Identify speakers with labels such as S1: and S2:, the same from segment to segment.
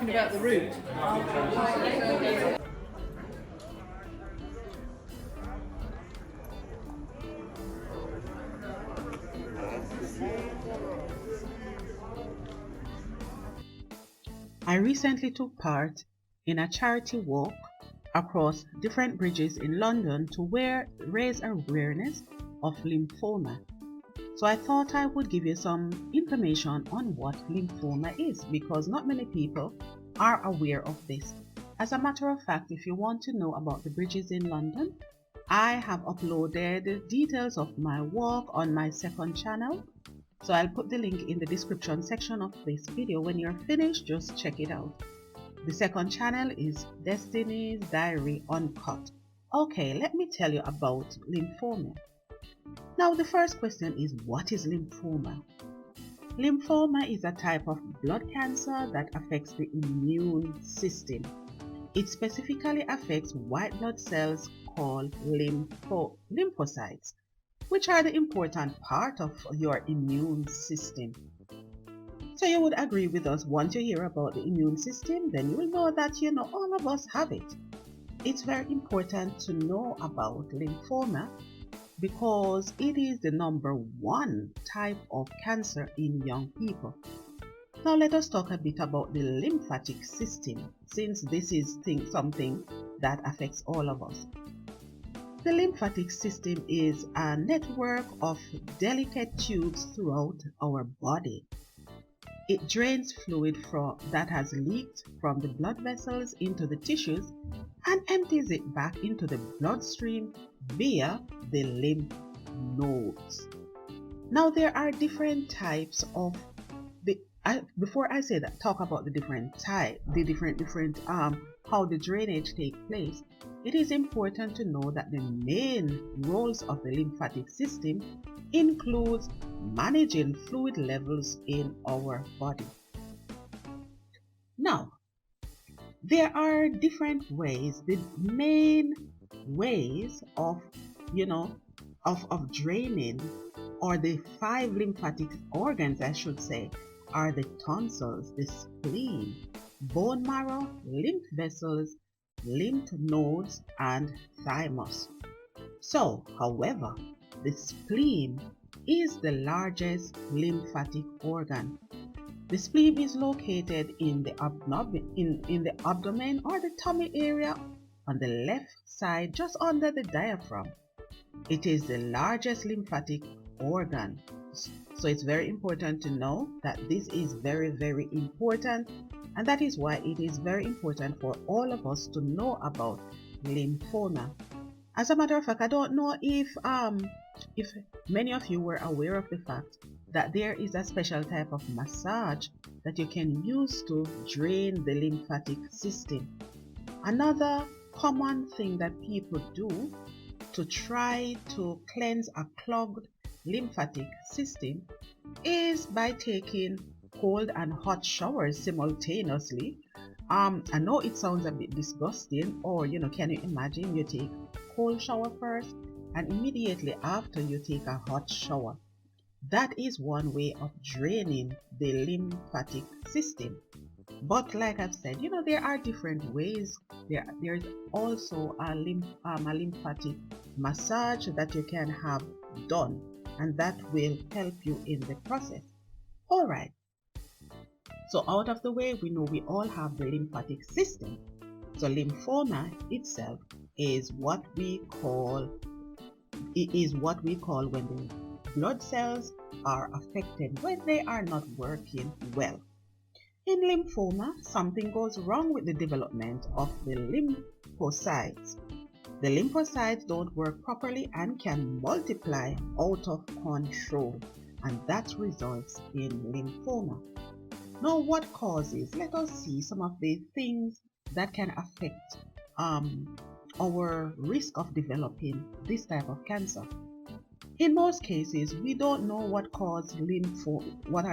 S1: talking about the root.
S2: I recently took part in a charity walk across different bridges in London to raise awareness of lymphoma. So I thought I would give you some information on what lymphoma is, because not many people are aware of this. As a matter of fact, if you want to know about the bridges in London, I have uploaded details of my walk on my second channel. So I'll put the link in the description section of this video. When you're finished, just check it out. The second channel is Destiny's Diary Uncut. Okay, let me tell you about lymphoma. Now, the first question is, what is lymphoma? Lymphoma is a type of blood cancer that affects the immune system. It specifically affects white blood cells called lymphocytes, which are the important part of your immune system. So you would agree with us, once you hear about the immune system, then you will know that all of us have it. It's very important to know about lymphoma because it is the #1 type of cancer in young people. Now let us talk a bit about the lymphatic system, since this is something that affects all of us. The lymphatic system is a network of delicate tubes throughout our body. It drains fluid that has leaked from the blood vessels into the tissues and empties it back into the bloodstream via the lymph nodes. Now there are different types of before I say that, talk about the different how the drainage takes place. It is important to know that the main roles of the lymphatic system includes managing fluid levels in our body. Now, there are different ways. The main ways of draining, or the 5 lymphatic organs, I should say, are the tonsils, the spleen, bone marrow, lymph vessels, lymph nodes, and thymus. So, however, the spleen is the largest lymphatic organ. The spleen is located in the abdomen or the tummy area on the left side, just under the diaphragm. It is the largest lymphatic organ. So it's very important to know that this is very, very important, and that is why it is very important for all of us to know about lymphoma. As a matter of fact, I don't know if many of you were aware of the fact that there is a special type of massage that you can use to drain the lymphatic system. Another common thing that people do to try to cleanse a clogged lymphatic system is by taking cold and hot showers simultaneously. I know it sounds a bit disgusting, or can you imagine you take cold shower first and immediately after you take a hot shower? That is one way of draining the lymphatic system. But like I've said, there are different ways. There's also a lymphatic massage that you can have done, and that will help you in the process. All right. So out of the way, we know we all have the lymphatic system. So lymphoma itself is what we call when the blood cells are affected, when they are not working well. In lymphoma, something goes wrong with the development of the lymphocytes. The lymphocytes don't work properly and can multiply out of control, and that results in lymphoma. Now, what causes? Let us see some of the things that can affect our risk of developing this type of cancer. In most cases, we don't know what are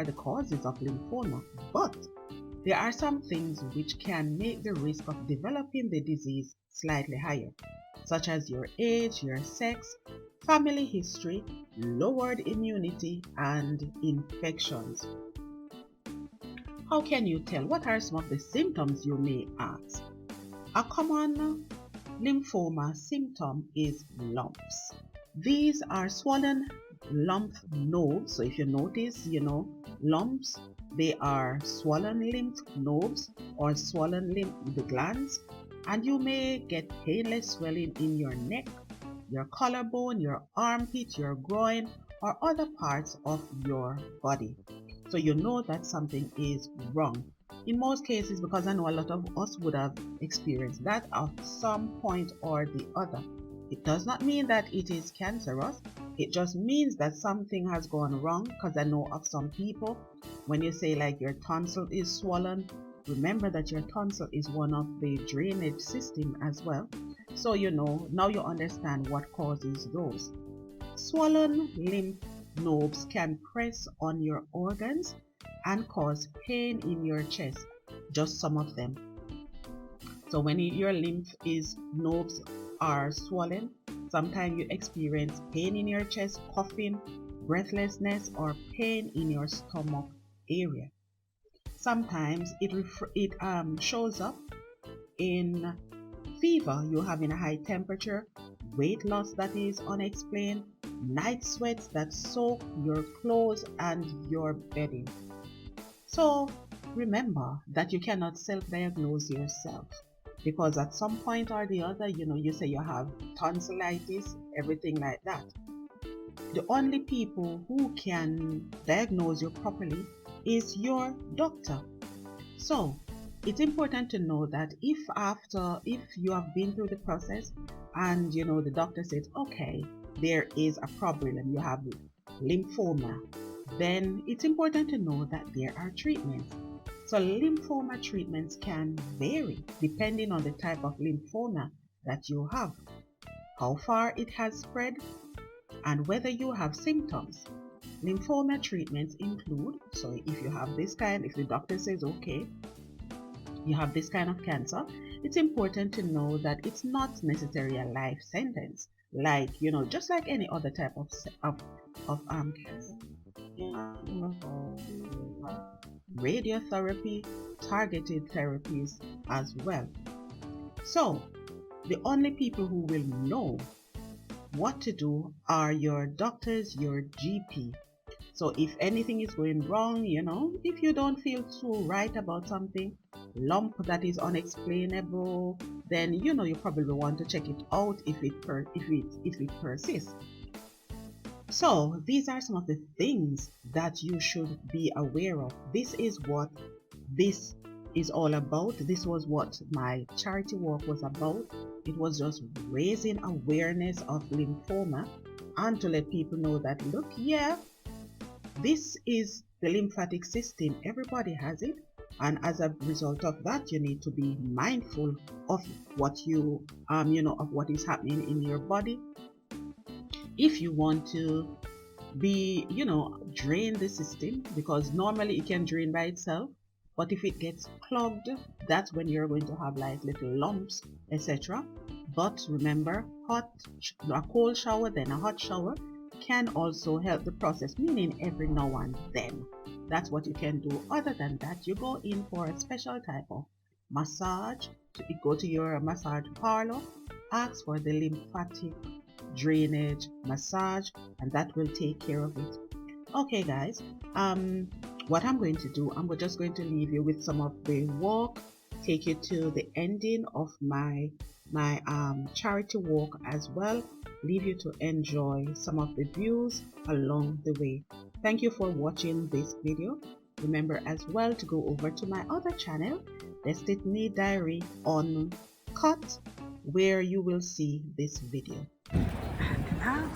S2: the causes of lymphoma, but there are some things which can make the risk of developing the disease slightly higher, such as your age, your sex, family history, lowered immunity, and infections. How can you tell? What are some of the symptoms, you may ask? A common lymphoma symptom is lumps. These are swollen lymph nodes. So if you notice, lumps, they are swollen lymph nodes or swollen lymph glands, and you may get painless swelling in your neck, your collarbone, your armpit, your groin, or other parts of your body. So you know that something is wrong. In most cases, because I know a lot of us would have experienced that at some point or the other. It does not mean that it is cancerous. It just means that something has gone wrong, because I know of some people, when you say like your tonsil is swollen, remember that your tonsil is one of the drainage system as well. So now you understand what causes those. Swollen lymph nodes can press on your organs and cause pain in your chest, just some of them. So when your lymph nodes are swollen, sometimes you experience pain in your chest, coughing, breathlessness, or pain in your stomach area. Sometimes it shows up in fever, you're having a high temperature, weight loss that is unexplained, night sweats that soak your clothes and your bedding. So remember that you cannot self-diagnose yourself, because at some point or the other, you say you have tonsillitis, everything like that. The only people who can diagnose you properly is your doctor. So it's important to know that if you have been through the process and the doctor says, okay, there is a problem, you have lymphoma, then it's important to know that there are treatments. So lymphoma treatments can vary depending on the type of lymphoma that you have, how far it has spread, and whether you have symptoms. Lymphoma treatments include, so if you have this kind, if the doctor says, okay, you have this kind of cancer, it's important to know that it's not necessarily a life sentence, like, just like any other type of cancer. Radiotherapy, targeted therapies as well. So the only people who will know what to do are your doctors, your GP. So if anything is going wrong, if you don't feel too right about something, lump that is unexplainable, then you probably want to check it out if it persists. So these are some of the things that you should be aware of. This is what this is all about. This was what my charity walk was about. It was just raising awareness of lymphoma and to let people know that, look, yeah, this is the lymphatic system. Everybody has it. And as a result of that, you need to be mindful of what of what is happening in your body. If you want to be, drain the system, because normally it can drain by itself, but if it gets clogged, that's when you're going to have like little lumps, etc. But remember, a cold shower, then a hot shower can also help the process, meaning every now and then. That's what you can do. Other than that, you go in for a special type of massage. You go to your massage parlor, ask for the lymphatic drainage massage, and that will take care of it. Okay guys, what I'm going to do, I'm just going to leave you with some of the walk, take you to the ending of my charity walk as well, leave you to enjoy some of the views along the way. Thank you for watching this video. Remember as well to go over to my other channel, Destiny Diary Uncut, where you will see this video. And now,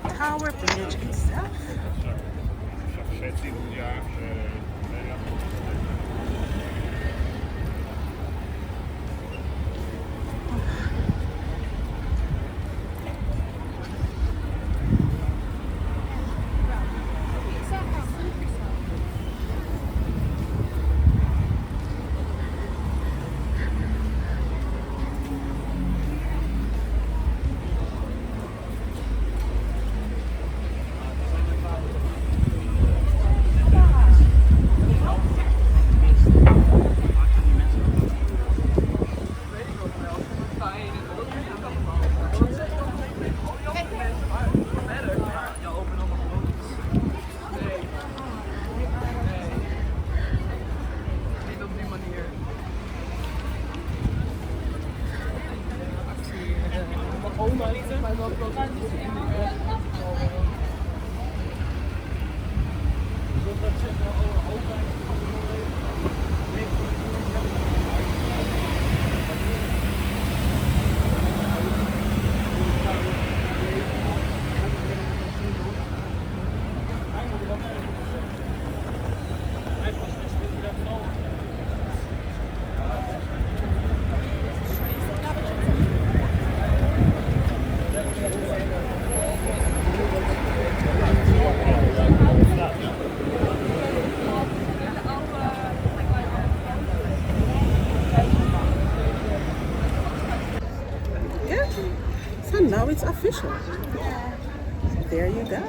S2: Tower Bridge itself. Yeah. So now it's official. There you go.